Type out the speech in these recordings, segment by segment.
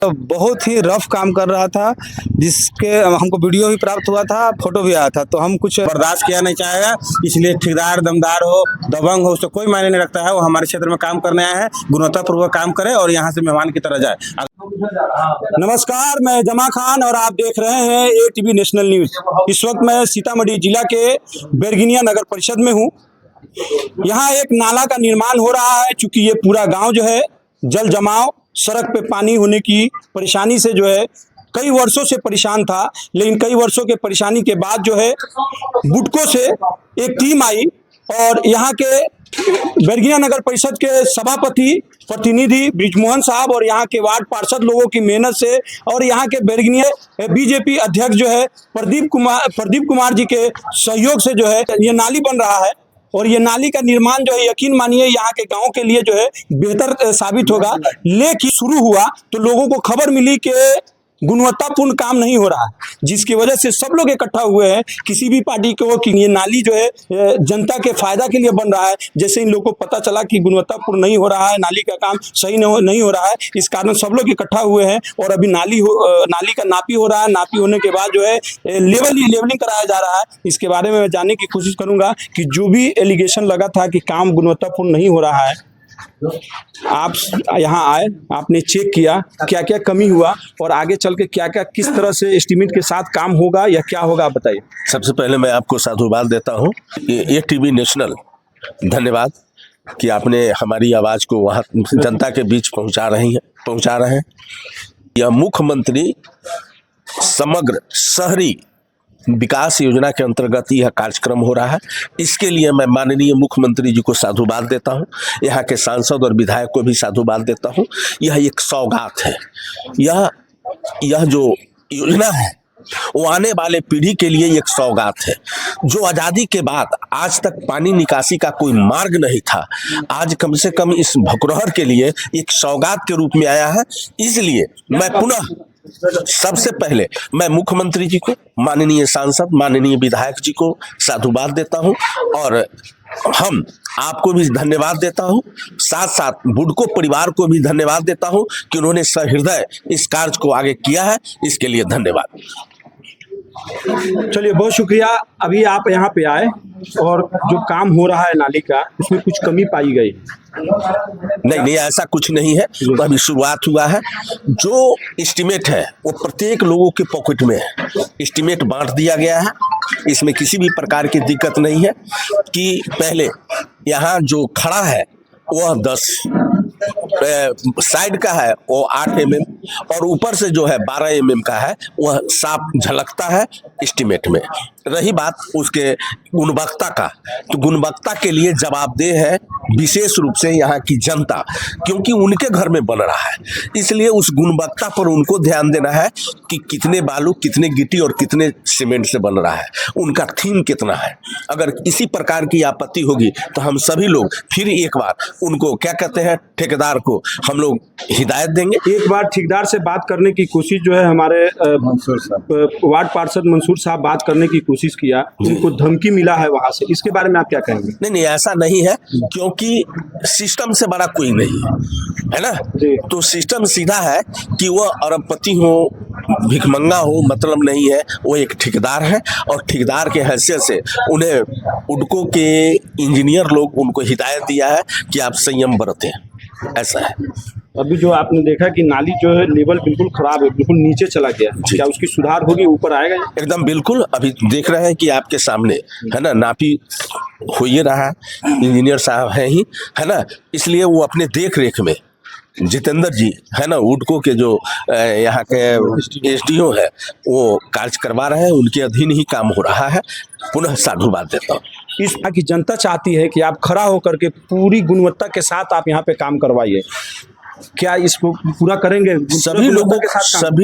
बहुत ही रफ काम कर रहा था, जिसके हमको वीडियो भी प्राप्त हुआ था, फोटो भी आया था। तो हम कुछ बर्दाश्त किया नहीं चाहेगा, इसलिए ठेकेदार दमदार हो दबंग हो उसको कोई मायने नहीं रखता है। वो हमारे क्षेत्र में काम करने आया है, गुणवत्तापूर्वक काम करे और यहाँ से मेहमान की तरह जाए। नमस्कार, मैं जमा खान और आप देख रहे हैं ATV नेशनल न्यूज। इस वक्त मैं सीतामढ़ी जिला के बैरगनिया नगर परिषद में हूँ। यहाँ एक नाला का निर्माण हो रहा है। चूंकि ये पूरा गांव जो है जल जमाव, सड़क पे पानी होने की परेशानी से जो है कई वर्षों से परेशान था, लेकिन कई वर्षों के परेशानी के बाद जो है बुडको से एक टीम आई और यहाँ के बैरगनिया नगर परिषद के सभापति प्रतिनिधि ब्रिजमोहन साहब और यहाँ के वार्ड पार्षद लोगों की मेहनत से और यहाँ के बैरगनिया BJP अध्यक्ष जो है प्रदीप कुमार जी के सहयोग से जो है ये नाली बन रहा है। और ये नाली का निर्माण जो है यकीन मानिए यहाँ के गांव के लिए जो है बेहतर साबित होगा। लेकिन शुरू हुआ तो लोगों को खबर मिली कि गुणवत्तापूर्ण काम नहीं हो रहा है, जिसकी वजह से सब लोग इकट्ठा हुए हैं किसी भी पार्टी को कि ये नाली जो है जनता के फायदा के लिए बन रहा है। जैसे इन लोगों को पता चला कि गुणवत्तापूर्ण नहीं हो रहा है, नाली का काम सही नहीं हो रहा है, इस कारण सब लोग इकट्ठा हुए हैं और अभी नाली का नापी हो रहा है। नापी होने के बाद जो है लेवलिंग कराया जा रहा है। इसके बारे में मैं जानने की कोशिश करूंगा कि जो भी एलिगेशन लगा था कि काम गुणवत्तापूर्ण नहीं हो रहा है, आप यहाँ आए, आपने चेक किया क्या क्या कमी हुआ और आगे चल के क्या क्या किस तरह से एस्टीमेट के साथ काम होगा या क्या होगा, आप बताइए। सबसे पहले मैं आपको साधुवाद देता हूँ। ATV नेशनल धन्यवाद कि आपने हमारी आवाज़ को वहाँ जनता के बीच पहुँचा रहे हैं। यह मुख्यमंत्री समग्र शहरी विकास योजना के अंतर्गत यह कार्यक्रम हो रहा है। इसके लिए मैं माननीय मुख्यमंत्री जी को साधुवाद देता हूं, यहाँ के सांसद और विधायक को भी साधुवाद देता हूं। यह एक सौगात है। यह जो योजना है वो आने वाले पीढ़ी के लिए एक सौगात है। जो आज़ादी के बाद आज तक पानी निकासी का कोई मार्ग नहीं था, आज कम से कम इस भकुरहर के लिए एक सौगात के रूप में आया है। इसलिए मैं पुनः सबसे पहले मैं मुख्यमंत्री जी को, माननीय सांसद, माननीय विधायक जी को साधुवाद देता हूं और हम आपको भी धन्यवाद देता हूं। साथ साथ बुडको परिवार को भी धन्यवाद देता हूं कि उन्होंने सहृदय इस कार्य को आगे किया है। इसके लिए धन्यवाद। चलिए, बहुत शुक्रिया। अभी आप यहाँ पे आए और जो काम हो रहा है नाली का, उसमें कुछ कमी पाई गई? नहीं, ऐसा कुछ नहीं है। तो अभी शुरुआत हुआ है। जो एस्टीमेट है वो प्रत्येक लोगों के पॉकेट में है। एस्टीमेट बांट दिया गया है। इसमें किसी भी प्रकार की दिक्कत नहीं है कि पहले यहाँ जो खड़ा है वह 10 साइड का है, वो 8 mm और ऊपर से जो है 12 mm का है, वह साफ झलकता है एस्टीमेट में। रही बात उसके गुणवत्ता का, तो गुणवत्ता के लिए जवाबदेह है विशेष रूप से यहाँ की जनता, क्योंकि उनके घर में बन रहा है। इसलिए उस गुणवत्ता पर उनको ध्यान देना है कि कितने बालू, कितने गिट्टी और कितने सीमेंट से बन रहा है, उनका थीम कितना है। अगर इसी प्रकार की आपत्ति होगी तो हम सभी लोग फिर एक बार उनको क्या कहते हैं, ठेकेदार को हम लोग हिदायत देंगे। एक बार ठेकेदार से बात करने की कोशिश जो है हमारे वार्ड पार्षद मंसूर साहब बात करने की कोशिश किया, उनको धमकी मिला है वहां से। इसके बारे में आप क्या कहेंगे? नहीं, ऐसा नहीं है, क्योंकि सिस्टम से बड़ा कोई नहीं है ना। तो सिस्टम सीधा है कि वह अरबपति हो, भिखमंगा हो, मतलब नहीं है। वो एक ठेकेदार है और ठेकेदार के हैसियत से उन्हें उडको के इंजीनियर लोग उनको हिदायत दिया है कि आप संयम बरतें। ऐसा है। अभी जो आपने देखा कि नाली जो है लेवल बिल्कुल खराब है, बिल्कुल नीचे चला गया, क्या उसकी सुधार होगी, ऊपर आएगा? एकदम बिल्कुल। अभी देख रहे हैं कि आपके सामने है ना, नापी हो ही रहा है, इंजीनियर साहब हैं ही, है ना। इसलिए वो अपने देख रेख में जितेंद्र जी है ना, उडको के जो यहाँ के SDO है, वो कार्य करवा रहे हैं, उनके अधीन ही काम हो रहा है। पुनः साधुवाद देता हूँ। इस तरह की जनता चाहती है कि आप खड़ा होकर के पूरी गुणवत्ता के साथ आप यहाँ पे काम करवाइए। क्या इसको पूरा करेंगे? सभी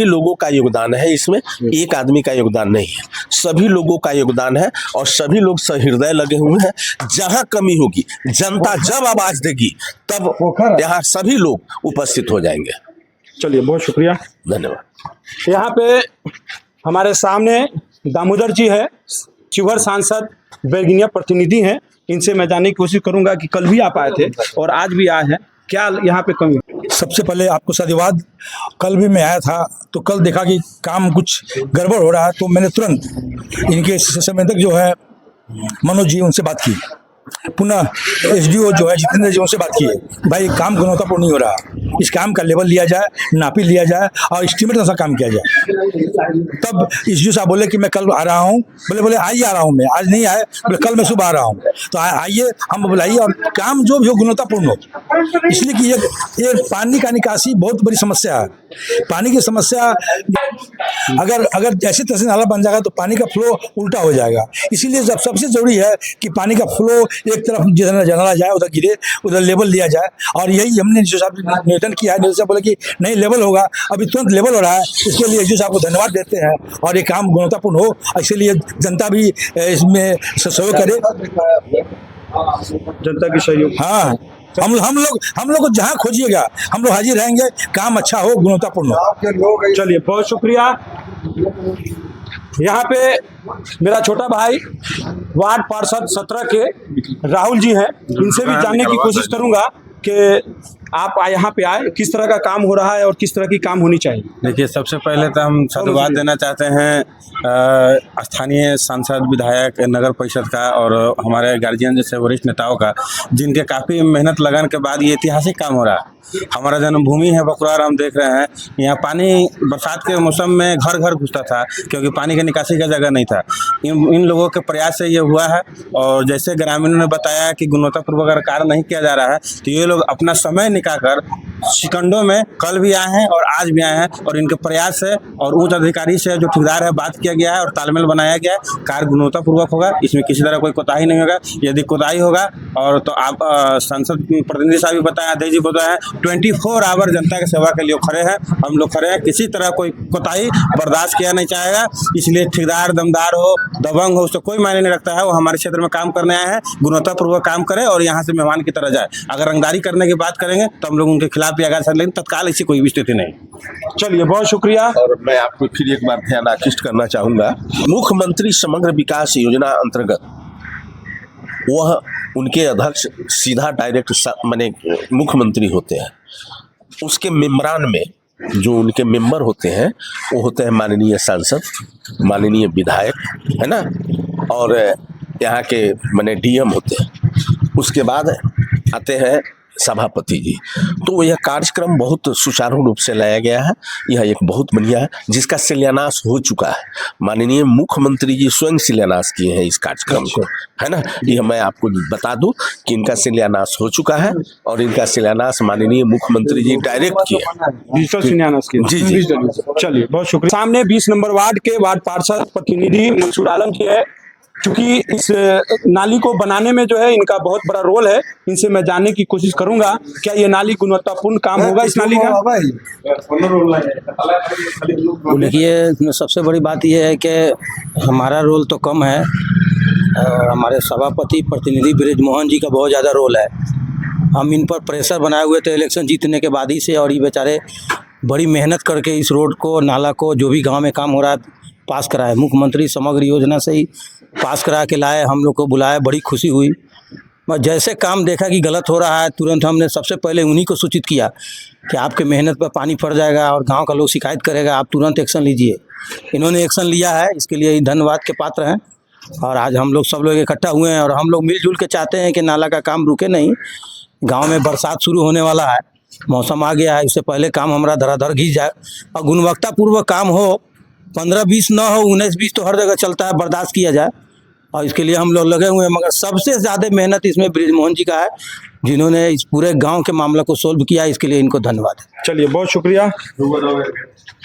लोगों का योगदान है इसमें, एक आदमी का योगदान नहीं है, सभी लोगों का योगदान है और सभी लोग सहृदय लगे हुए हैं। जहां कमी होगी, जनता जब आवाज देगी तब यहाँ सभी लोग उपस्थित हो जाएंगे। चलिए, बहुत शुक्रिया, धन्यवाद। यहाँ पे हमारे सामने दामोदर जी है, शिवहर सांसद, बैरगनिया प्रतिनिधि हैं। इनसे मैं जानने की कोशिश करूंगा कि कल भी आप आए थे और आज भी आए हैं, क्या यहाँ पे कमी? सबसे पहले आपको साधुवाद। कल भी मैं आया था तो कल देखा कि काम कुछ गड़बड़ हो रहा है, तो मैंने तुरंत इनके संवेदक जो है मनोज जी, उनसे बात की। पुनः एसडीओ जो है जितेंद्र जी, उनसे बात की, भाई काम गुणवत्तापूर्ण नहीं हो रहा, इस काम का लेवल लिया जाए, नापी लिया जाए और एस्टिमेट जैसा काम किया जाए। तब एसडीओ साहब बोले कि मैं कल आ रहा हूँ। बोले आइए, आ रहा हूँ, मैं आज नहीं आए, बोले कल मैं सुबह आ रहा हूँ। तो आइए, हम बुलाइए और काम जो भी हो गुणवत्तापूर्ण हो। इसलिए कि ये पानी का निकासी बहुत बड़ी समस्या है। पानी की समस्या अगर जैसे तैसे नाला बन जाएगा तो पानी का फ्लो उल्टा हो जाएगा। इसीलिए जब सबसे जरूरी है कि पानी का फ्लो एक तरफ जिधर जनाला जाए उधर गिरे, उधर लेवल लिया जाए। और यही हमने जो साहब निवेदन किया है, साहब बोले कि नहीं लेवल होगा, अभी तुरंत लेवल हो रहा है। इसके लिए जो साहब को धन्यवाद देते हैं और ये काम गुणवत्तापूर्ण हो, इसलिए जनता भी इसमें सहयोग करे, जनता की सहयोग। हाँ, हम लोग को जहाँ खोजिएगा हम लोग हाजिर रहेंगे, काम अच्छा हो, गुणवत्तापूर्ण हो। चलिए, बहुत शुक्रिया। यहाँ पे मेरा छोटा भाई वार्ड पार्षद 17 के राहुल जी हैं, इनसे भी जानने की कोशिश करूंगा कि आप यहाँ पे आए, किस तरह का काम हो रहा है और किस तरह की काम होनी चाहिए। देखिए, सबसे पहले तो हम साधुवाद देना चाहते हैं स्थानीय सांसद, विधायक, नगर परिषद का और हमारे गार्जियन जैसे वरिष्ठ नेताओं का, जिनके काफ़ी मेहनत लगन के बाद ये ऐतिहासिक काम हो रहा है। हमारा जन्मभूमि है बकुरार, हम देख रहे हैं यहाँ पानी बरसात के मौसम में घर घर घुसता था क्योंकि पानी का निकासी का जगह नहीं था। इन लोगों के प्रयास से ये हुआ है। और जैसे ग्रामीणों ने बताया कि गुणवत्तापूर्वक अगर कार्य नहीं किया जा रहा है तो ये लोग अपना समय निकालकर सेकंडों में कल भी आए हैं और आज भी आए हैं, और इनके प्रयास से और उच्च अधिकारी से जो ठेकेदार है बात किया गया है और तालमेल बनाया गया है। कार्य गुणवत्तापूर्वक होगा, इसमें किसी तरह कोई कोताही नहीं होगा। यदि कोताही होगा और तो आप सांसद प्रतिनिधि साहब भी बताया, अध्यक्ष जी बताया, 24 आवर जनता की सेवा के लिए खड़े हैं, हम लोग खड़े हैं। किसी तरह कोई कोताही बर्दाश्त किया नहीं जाएगा। इसलिए ठेकेदार दमदार हो, दबंग हो, उससे कोई मायने नहीं रखता है। वो हमारे क्षेत्र में काम करने आए हैं, गुणवत्तापूर्वक काम करें और यहाँ से मेहमान की तरह जाए। अगर रंगदारी करने की बात करेंगे तो हम लोग उनके खिलाफ भी आगाज, लेकिन तत्काल ऐसी कोई भी स्थिति नहीं। चलिए, बहुत शुक्रिया। और मैं आपको फिर एक बार ध्यान आकृष्ट करना चाहूँगा, मुख्यमंत्री समग्र विकास योजना अंतर्गत वह उनके अध्यक्ष सीधा डायरेक्ट माने मुख्यमंत्री होते हैं। उसके मेम्बरान में जो उनके मेंबर होते हैं वो होते हैं माननीय सांसद, माननीय विधायक, है ना, और यहाँ के माने डीएम होते हैं। उसके बाद आते हैं सभापति जी। तो यह कार्यक्रम बहुत सुचारू रूप से लाया गया है। यह एक बहुत बढ़िया है, जिसका शिलान्यास हो चुका है। माननीय मुख्यमंत्री जी स्वयं शिलान्यास किए हैं इस कार्यक्रम को, है ना। यह मैं आपको बता दूं कि इनका शिलान्यास हो चुका है और इनका शिलान्यास माननीय मुख्यमंत्री जी डायरेक्ट किए, डिजिटल शिलान्यास किए। जी। चलिए, बहुत शुक्रिया। सामने 20 नंबर वार्ड के वार्ड पार्षद प्रतिनिधि मंसूर आलम जी है। क्योंकि इस नाली को बनाने में जो है इनका बहुत बड़ा रोल है, इनसे मैं जानने की कोशिश करूंगा क्या ये नाली गुणवत्तापूर्ण काम होगा इस नाली का। देखिए, सबसे बड़ी बात यह है कि हमारा रोल तो कम है, हमारे सभापति प्रतिनिधि ब्रिज मोहन जी का बहुत ज़्यादा रोल है। हम इन पर प्रेशर बनाए हुए थे इलेक्शन जीतने के बाद ही से, और ये बेचारे बड़ी मेहनत करके इस रोड को, नाला को, जो भी गांव में काम हो रहा है पास कराए। मुख्यमंत्री समग्र योजना से ही पास करा के लाए, हम लोग को बुलाया, बड़ी खुशी हुई। जैसे काम देखा कि गलत हो रहा है, तुरंत हमने सबसे पहले उन्हीं को सूचित किया कि आपके मेहनत पर पानी पड़ जाएगा और गांव का लोग शिकायत करेगा, आप तुरंत एक्शन लीजिए। इन्होंने एक्शन लिया है, इसके लिए धन्यवाद के पात्र हैं। और आज हम लोग सब लोग इकट्ठा हुए हैं और हम लोग मिलजुल के चाहते हैं कि नाला का काम रुके नहीं। गाँव में बरसात शुरू होने वाला है, मौसम आ गया है, इससे पहले काम हमारा धराधर घिस जाए और गुणवत्तापूर्वक काम हो। 15-20 न हो, 19-20 तो हर जगह चलता है, बर्दाश्त किया जाए। और इसके लिए हम लोग लगे हुए हैं, मगर सबसे ज़्यादा मेहनत इसमें ब्रिज मोहन जी का है, जिन्होंने इस पूरे गांव के मामला को सोल्व किया। इसके लिए इनको धन्यवाद। चलिए, बहुत शुक्रिया।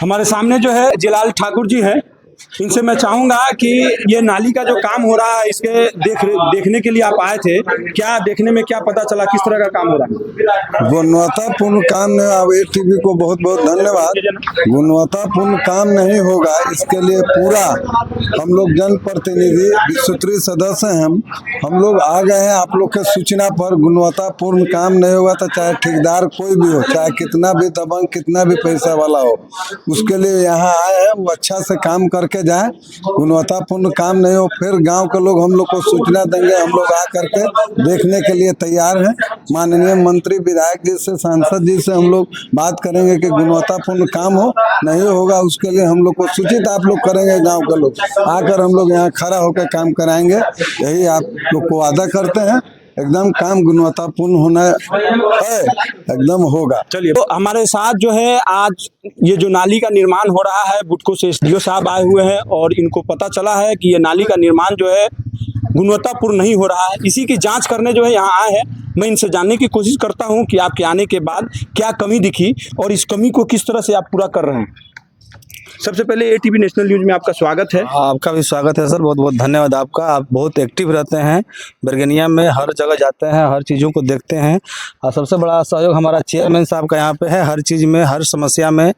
हमारे सामने जो है जिलाल ठाकुर जी हैं, इनसे मैं चाहूंगा कि ये नाली का जो काम हो रहा है इसके देखने के लिए आप आए थे, क्या देखने में क्या पता चला, किस तरह का काम हो रहा है? गुणवत्तापूर्ण काम है। अब ATV को बहुत बहुत धन्यवाद। गुणवत्तापूर्ण काम नहीं होगा, इसके लिए पूरा हम लोग जनप्रतिनिधि विस्तृत सदस्य हैं, हम लोग आ गए हैं आप लोग के सूचना पर। गुणवत्तापूर्ण काम नहीं होगा तो चाहे ठेकेदार कोई भी हो, चाहे कितना भी दबंग, कितना भी पैसा वाला हो, उसके लिए यहाँ आए हैं। वो अच्छा से काम कर करके जाएं। गुणवत्तापूर्ण काम नहीं हो फिर गांव के लोग हम लोग को सूचना देंगे, हम लोग आ करके देखने के लिए तैयार हैं। माननीय मंत्री विधायक जी से, सांसद जी से हम लोग बात करेंगे कि गुणवत्तापूर्ण काम हो, नहीं होगा उसके लिए हम लोग को सूचित आप लोग करेंगे। गाँव के लोग आकर हम लोग यहाँ खड़ा होकर काम कराएंगे, यही आप लोग को वादा करते हैं। एकदम काम गुणवत्तापूर्ण होना है, एकदम होगा। चलिए, तो हमारे साथ जो है आज ये जो नाली का निर्माण हो रहा है, बुटको से एसडीओ साहब आए हुए हैं और इनको पता चला है कि ये नाली का निर्माण जो है गुणवत्तापूर्ण नहीं हो रहा है। इसी की जांच करने जो है यहाँ आए हैं। मैं इनसे जानने की कोशिश करता हूँ कि आपके आने के बाद क्या कमी दिखी और इस कमी को किस तरह से आप पूरा कर रहे हैं। सबसे पहले एटीवी नेशनल न्यूज में आपका स्वागत है। आपका भी स्वागत है सर, बहुत बहुत धन्यवाद आपका। आप बहुत एक्टिव रहते हैं, बरगनिया में हर जगह जाते हैं, हर चीज़ों को देखते हैं और सबसे बड़ा सहयोग हमारा चेयरमैन साहब का यहाँ पे है। हर चीज़ में, हर समस्या में,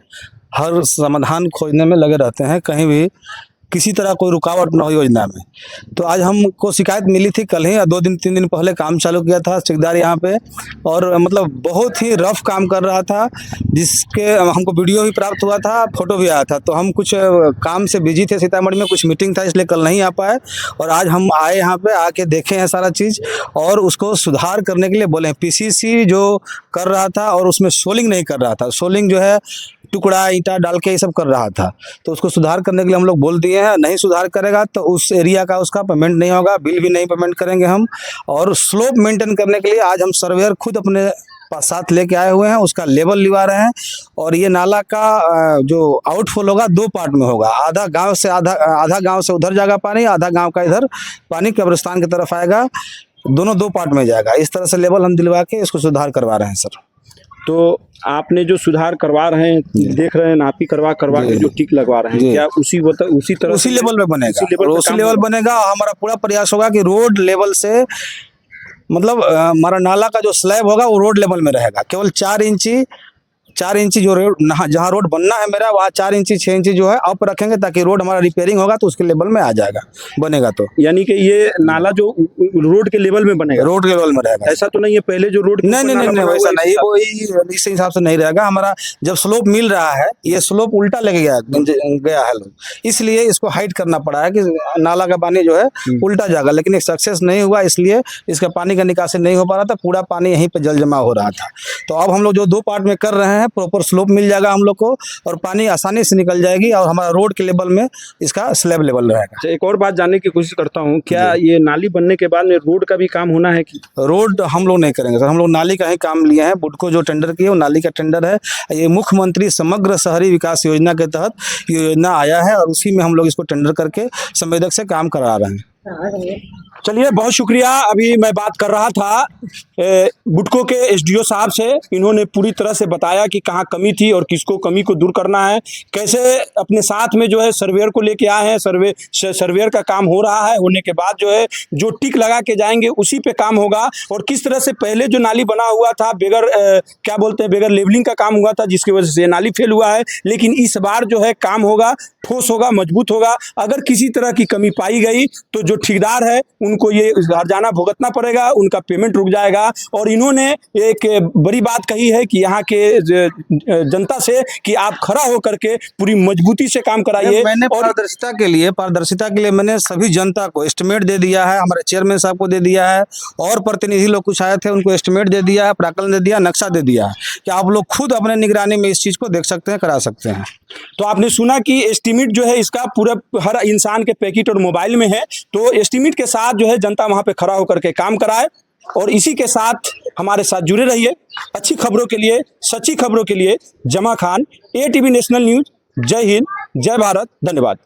हर समाधान खोजने में लगे रहते हैं, कहीं भी किसी तरह कोई रुकावट न हो योजना में। तो आज हमको शिकायत मिली थी कल ही, 2 दिन 3 दिन पहले काम चालू किया था ठेकेदार यहाँ पे, और मतलब बहुत ही रफ काम कर रहा था, जिसके हमको वीडियो भी प्राप्त हुआ था, फोटो भी आया था। तो हम कुछ काम से बिजी थे, सीतामढ़ी में कुछ मीटिंग था, इसलिए कल नहीं आ पाए और आज हम आए यहाँ पे, आके देखे हैं सारा चीज़ और उसको सुधार करने के लिए बोले। पीसीसी जो कर रहा था और उसमें सोलिंग नहीं कर रहा था, सोलिंग जो है टुकड़ा ईंटा डाल के ये सब कर रहा था, तो उसको सुधार करने के लिए हम लोग बोल दिए हैं। नहीं सुधार करेगा तो उस एरिया का उसका पेमेंट नहीं होगा, बिल भी नहीं पेमेंट करेंगे हम। और स्लोप मेंटेन करने के लिए आज हम सर्वेयर खुद अपने साथ लेके आए हुए हैं, उसका लेवल लिवा रहे हैं। और ये नाला का जो आउटफॉल होगा 2 पार्ट में होगा, आधा गांव से आधा गांव से उधर जाएगा पानी, आधा गांव का इधर पानी कब्रिस्तान की तरफ आएगा, दोनों 2 पार्ट में जाएगा। इस तरह से लेवल हम दिलवा के इसको सुधार करवा रहे हैं सर। तो आपने जो सुधार करवा रहे हैं, देख रहे हैं, नापी करवा के जो टिक लगवा रहे हैं, क्या उसी तरह उसी लेवल में बनेगा, उसी लेवल बनेगा। हमारा पूरा प्रयास होगा कि रोड लेवल से, मतलब हमारा नाला का जो स्लैब होगा वो रोड लेवल में रहेगा। केवल 4 इंची जो रोड, जहाँ रोड बनना है मेरा, वहाँ 4 इंची 6 इंची जो है अप रखेंगे, ताकि रोड हमारा रिपेयरिंग होगा तो उसके लेवल में आ जाएगा, बनेगा। तो यानी कि ये नाला जो रोड के लेवल में बनेगा, रोड के लेवल में रहेगा। ऐसा तो नहीं है पहले जो रोड नहीं, वैसा नहीं, वो इस हिसाब से नहीं रहेगा। हमारा जब स्लोप मिल रहा है, ये स्लोप उल्टा लेके गया है लोग, इसलिए इसको हाइट करना पड़ा है कि नाला का पानी जो है उल्टा जाएगा, लेकिन एक सक्सेस नहीं हुआ, इसलिए इसका पानी का निकासी नहीं हो पा रहा था, पूरा पानी यहीं पे जल जमा हो रहा था। तो अब हम लोग जो 2 पार्ट में कर रहे हैं, प्रॉपर स्लोप मिल जाएगा हम लोग को और पानी आसानी से निकल जाएगी और हमारा रोड के लेवल में इसका स्लैब लेवल रहेगा। एक और बात जानने की कोशिश करता हूँ, क्या ये नाली बनने के बाद में रोड का भी काम होना है कि? रोड हम लोग नहीं करेंगे सर, हम लोग नाली का ही काम लिए हैं। बुटको जो टेंडर किए वो नाली का टेंडर है। ये मुख्यमंत्री समग्र शहरी विकास योजना के तहत ये योजना आया है और उसी में हम लोग इसको टेंडर करके संवेदक से काम करा रहे हैं। चलिए, बहुत शुक्रिया। अभी मैं बात कर रहा था बुटको के एसडीओ साहब से, इन्होंने पूरी तरह से बताया कि कहाँ कमी थी और किसको कमी को दूर करना है, कैसे अपने साथ में जो है सर्वेयर को लेके आए हैं। सर्वेयर का काम हो रहा है, होने के बाद जो है जो टिक लगा के जाएंगे उसी पे काम होगा। और किस तरह से पहले जो नाली बना हुआ था बेगर क्या बोलते हैं, बेगर लेवलिंग का काम हुआ था, जिसकी वजह से नाली फेल हुआ है। लेकिन इस बार जो है काम होगा, ठोस होगा, मजबूत होगा। अगर किसी तरह की कमी पाई गई तो जो ठेकेदार है उनको ये हर्जाना भुगतना पड़ेगा, उनका पेमेंट रुक जाएगा। और इन्होंने एक बड़ी बात कही है कि यहाँ के जनता से कि आप खड़ा होकर के पूरी मजबूती से काम कराइए। मैंने पारदर्शिता के लिए मैंने सभी जनता को एस्टिमेट दे दिया है, हमारे चेयरमैन साहब को दे दिया है और प्रतिनिधि लोग कुछ आए थे उनको एस्टिमेट दे दिया है, प्राकलन दे दिया, नक्शा दे दिया है कि आप लोग खुद अपने निगरानी में इस चीज़ को देख सकते हैं, करा सकते हैं। तो आपने सुना कि एस्टिमेट जो है इसका पूरा हर इंसान के पैकेट और मोबाइल में है। तो एस्टिमेट के साथ जो है जनता वहां पे खड़ा होकर के काम कराए। और इसी के साथ हमारे साथ जुड़े रहिए। अच्छी खबरों के लिए, सच्ची खबरों के लिए जमा खान, एटीवी नेशनल न्यूज। जय हिंद, जय भारत, धन्यवाद।